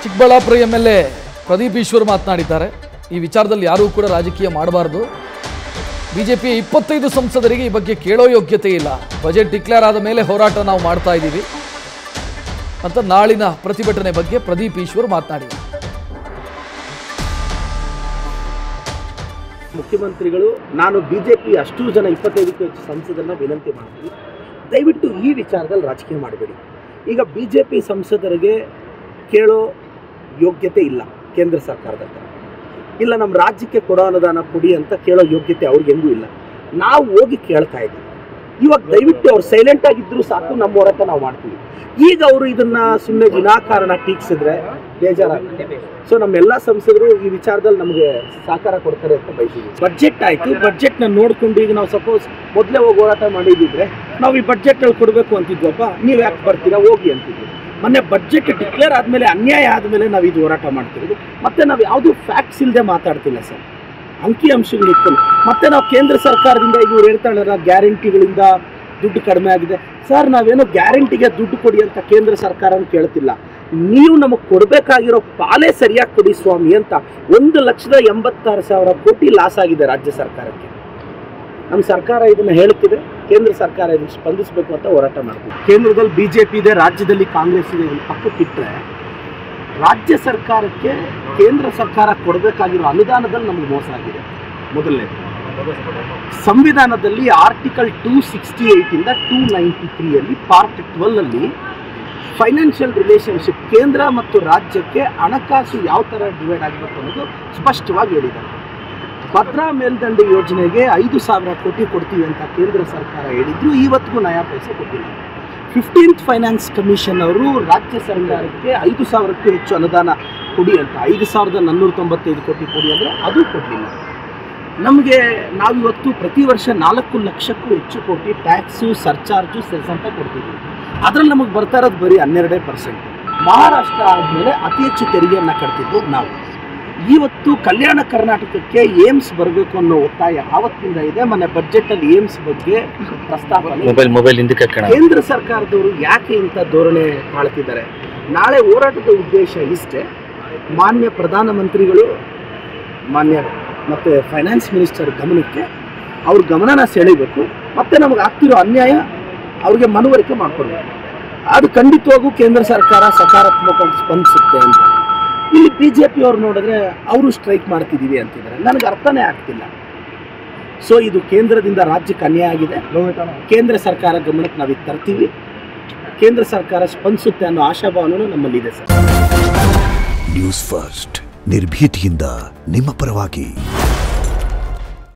Chikkaballapur MLA Pradeep Eshwar ಮಾತನಾಡಿದ್ದಾರೆ. ಈ ವಿಚಾರದಲ್ಲಿ ಯಾರೂ ಕೂಡ ರಾಜಕೀಯ ಮಾಡಬಾರದು. ಬಿಜೆಪಿ 25 ಸಂಸದರಿಗೆ ಈ ಬಗ್ಗೆ ಕೇಳೋ ಯೋಗ್ಯತೆ ಇಲ್ಲ. ಬಜೆಟ್ ಡಿಕ್ಲೇರ್ ಆದ ಮೇಲೆ ಹೋರಾಟ ನಾವು ಮಾಡ್ತಾ ಇದ್ದೀವಿ ಅಂತ ನಾಳಿನ ಪ್ರತಿಭಟನೆ ಬಗ್ಗೆ ಪ್ರದೀಪ್ ಈಶ್ವರ್ ಮಾತನಾಡಿದ್ದಾರೆ. ಮುಖ್ಯಮಂತ್ರಿಗಳು ನಾನು ಬಿಜೆಪಿ ಅಷ್ಟು ಜನ 25ಕ್ಕೂ ಹೆಚ್ಚು ಸಂಸದರನ್ನ ವಿನಂತಿ ಮಾಡ್ತೀನಿ, ದಯವಿಟ್ಟು ಈ ವಿಚಾರದಲ್ಲಿ ರಾಜಕೀಯ ಮಾಡಬೇಡಿ. ಈಗ ಬಿಜೆಪಿ ಸಂಸದರಿಗೆ ಕೇಳೋ ಯೋಗ್ಯತೆ ಇಲ್ಲ ಕೇಂದ್ರ ಸರ್ಕಾರದ ಹತ್ರ. ಇಲ್ಲ ನಮ್ಮ ರಾಜ್ಯಕ್ಕೆ ಕೊಡೋ ಅನುದಾನ ಕೊಡಿ ಅಂತ ಕೇಳೋ ಯೋಗ್ಯತೆ ಅವ್ರಿಗೆ ಹೆಂಗೂ ಇಲ್ಲ. ನಾವು ಹೋಗಿ ಕೇಳ್ತಾ ಇದ್ದೀವಿ. ಇವಾಗ ದಯವಿಟ್ಟು ಅವ್ರು ಸೈಲೆಂಟ್ ಆಗಿದ್ರು ಸಾಕು, ನಮ್ಮ ಹೋರಾಟ ನಾವು ಮಾಡ್ತೀವಿ. ಈಗ ಅವರು ಇದನ್ನ ಸುಮ್ಮನೆ ವಿನಾಕಾರಣ ಟೀಕಿಸಿದ್ರೆ ಬೇಜಾರಾಗುತ್ತೆ. ಸೊ ನಮ್ಮೆಲ್ಲ ಸಂಸದರು ಈ ವಿಚಾರದಲ್ಲಿ ನಮಗೆ ಸಹಕಾರ ಕೊಡ್ತಾರೆ ಅಂತ ಬಯಸಿದ್ವಿ. ಬಜೆಟ್ ಆಯಿತು, ಬಜೆಟ್ನ ನೋಡ್ಕೊಂಡು ಈಗ ನಾವು ಸಪೋಸ್ ಮೊದಲೇ ಹೋಗಿ ಹೋರಾಟ ಮಾಡಿದ್ದಿದ್ರೆ ನಾವು ಈ ಬಜೆಟಲ್ಲಿ ಕೊಡಬೇಕು ಅಂತಿದ್ವಪ್ಪ, ನೀವು ಯಾಕೆ ಬರ್ತೀರಾ ಹೋಗಿ ಅಂತಿದ್ವಿ. ಮೊನ್ನೆ ಬಜೆಟ್ ಡಿಕ್ಲೇರ್ ಆದಮೇಲೆ ಅನ್ಯಾಯ ಆದಮೇಲೆ ನಾವು ಇದು ಹೋರಾಟ ಮಾಡ್ತಿರೋದು. ಮತ್ತು ನಾವು ಯಾವುದೂ ಫ್ಯಾಕ್ಟ್ಸ್ ಇಲ್ಲದೆ ಮಾತಾಡ್ತಿಲ್ಲ ಸರ್, ಅಂಕಿ ಅಂಶಗಳು ಇಟ್ಕೊಂಡು. ಮತ್ತು ನಾವು ಕೇಂದ್ರ ಸರ್ಕಾರದಿಂದ ಈಗ ಇವ್ರು ಹೇಳ್ತಾಳಲ್ಲ ಗ್ಯಾರಂಟಿಗಳಿಂದ ದುಡ್ಡು ಕಡಿಮೆ ಆಗಿದೆ. ಸರ್ ನಾವೇನೋ ಗ್ಯಾರಂಟಿಗೆ ದುಡ್ಡು ಕೊಡಿ ಅಂತ ಕೇಂದ್ರ ಸರ್ಕಾರನ ಕೇಳ್ತಿಲ್ಲ, ನೀವು ನಮಗೆ ಕೊಡಬೇಕಾಗಿರೋ ಪಾಲೇ ಸರಿಯಾಗಿ ಕೊಡಿ ಸ್ವಾಮಿ ಅಂತ 1,86,000 ಕೋಟಿ ಲಾಸ್ ಆಗಿದೆ ರಾಜ್ಯ ಸರ್ಕಾರಕ್ಕೆ. ನಮ್ಮ ಸರ್ಕಾರ ಇದನ್ನು ಹೇಳುತ್ತಿದೆ, ಕೇಂದ್ರ ಸರ್ಕಾರ ಇದನ್ನು ಸ್ಪಂದಿಸಬೇಕು ಅಂತ ಹೋರಾಟ ಮಾಡ್ತೀವಿ. ಕೇಂದ್ರದಲ್ಲಿ ಬಿಜೆಪಿ ಇದೆ, ರಾಜ್ಯದಲ್ಲಿ ಕಾಂಗ್ರೆಸ್ ಇದೆ. ಇದನ್ನು ಪಕ್ಕಕ್ಕಿಟ್ಟರೆ ರಾಜ್ಯ ಸರ್ಕಾರಕ್ಕೆ ಕೇಂದ್ರ ಸರ್ಕಾರ ಕೊಡಬೇಕಾಗಿರೋ ಅನುದಾನದಲ್ಲಿ ನಮಗೆ ಮೋಸ ಆಗಿದೆ. ಮೊದಲನೇ ಸಂವಿಧಾನದಲ್ಲಿ ಆರ್ಟಿಕಲ್ 268 ಇಂದ 293 ಪಾರ್ಟ್ 12 ಫೈನಾನ್ಷಿಯಲ್ ರಿಲೇಷನ್ಶಿಪ್ ಕೇಂದ್ರ ಮತ್ತು ರಾಜ್ಯಕ್ಕೆ ಹಣಕಾಸು ಯಾವ ಥರ ಡಿವೈಡ್ ಆಗಬೇಕು ಅನ್ನೋದು ಸ್ಪಷ್ಟವಾಗಿ ಹೇಳಿದ್ದಾರೆ. ಭದ್ರಾ ಮೇಲ್ದಂಡೆ ಯೋಜನೆಗೆ 5,000 ಕೋಟಿ ಕೊಡ್ತೀವಿ ಅಂತ ಕೇಂದ್ರ ಸರ್ಕಾರ ಹೇಳಿದ್ರು, ಇವತ್ತಿಗೂ ನಯಾ ಪೈಸೆ ಕೊಟ್ಟಿಲ್ಲ. 15th ಫೈನಾನ್ಸ್ ಕಮಿಷನ್ ಅವರು ರಾಜ್ಯ ಸರ್ಕಾರಕ್ಕೆ 5,000ಕ್ಕೂ ಹೆಚ್ಚು ಅನುದಾನ ಕೊಡಿ ಅಂತ 5,495 ಕೋಟಿ ಕೊಡಿ ಅಂದರೆ ಅದು ಕೊಡಲಿಲ್ಲ. ನಮಗೆ ನಾವಿವತ್ತು ಪ್ರತಿ ವರ್ಷ 4 ಲಕ್ಷಕ್ಕೂ ಹೆಚ್ಚು ಕೋಟಿ ಟ್ಯಾಕ್ಸು ಸರ್ಚಾರ್ಜು ಸೆಸ್ ಅಂತ ಕೊಡ್ತಿದ್ದೀವಿ. ಅದರಲ್ಲಿ ನಮಗೆ ಬರ್ತಾ ಇರೋದು ಬರೀ 12%. ಮಹಾರಾಷ್ಟ್ರ ಆದಮೇಲೆ ಅತಿ ಹೆಚ್ಚು ತೆರಿಗೆಯನ್ನು ಕಟ್ತಿದ್ದು ನಾವು. ಇವತ್ತು ಕಲ್ಯಾಣ ಕರ್ನಾಟಕಕ್ಕೆ ಏಮ್ಸ್ ಬರಬೇಕು ಅನ್ನೋ ಒತ್ತಾಯ ಆವತ್ತಿಂದ ಇದೆ. ಮೊನ್ನೆ ಬಜೆಟಲ್ಲಿ ಏಮ್ಸ್ ಬಗ್ಗೆ ಪ್ರಸ್ತಾಪ. ಕೇಂದ್ರ ಸರ್ಕಾರದವರು ಯಾಕೆ ಇಂಥ ಧೋರಣೆ ತಾಳ್ತಿದ್ದಾರೆ? ನಾಳೆ ಹೋರಾಟದ ಉದ್ದೇಶ ಇಷ್ಟೇ, ಮಾನ್ಯ ಪ್ರಧಾನಮಂತ್ರಿಗಳು ಮಾನ್ಯ ಮತ್ತು ಫೈನಾನ್ಸ್ ಮಿನಿಸ್ಟರ್ ಗಮನಕ್ಕೆ ಅವ್ರ ಗಮನನ ಸೆಳೆಯಬೇಕು, ಮತ್ತು ನಮಗೆ ಆಗ್ತಿರೋ ಅನ್ಯಾಯ ಅವ್ರಿಗೆ ಮನವರಿಕೆ ಮಾಡಿಕೊಡ್ಬೇಕು. ಅದು ಖಂಡಿತವಾಗೂ ಕೇಂದ್ರ ಸರ್ಕಾರ ಸಕಾರಾತ್ಮಕವಾಗಿ ಸ್ಪಂದಿಸುತ್ತೆ ಅಂತ. ಇಲ್ಲಿ ಬಿಜೆಪಿ ಅವ್ರು ನೋಡಿದ್ರೆ ಅವರು ಸ್ಟ್ರೈಕ್ ಮಾಡ್ತಿದ್ದೀವಿ ಅಂತಿದ್ದಾರೆ, ನನಗೆ ಅರ್ಥನೇ ಆಗ್ತಿಲ್ಲ. ಸೊ ಇದು ಕೇಂದ್ರದಿಂದ ರಾಜ್ಯಕ್ಕೆ ಅನ್ಯಾಯ ಆಗಿದೆ. ಕೇಂದ್ರ ಸರ್ಕಾರ ಗಮನಕ್ಕೆ ನಾವು ಇದು ತರ್ತೀವಿ, ಕೇಂದ್ರ ಸರ್ಕಾರ ಸ್ಪಂದಿಸುತ್ತೆ ಅನ್ನೋ ಆಶಾಭಾವನೂ ನಮ್ಮಲ್ಲಿದೆ ಸರ್. ನ್ಯೂಸ್ ಫಸ್ಟ್ ನಿರ್ಭೀತಿಯಿಂದ ನಿಮ್ಮ ಪರವಾಗಿ.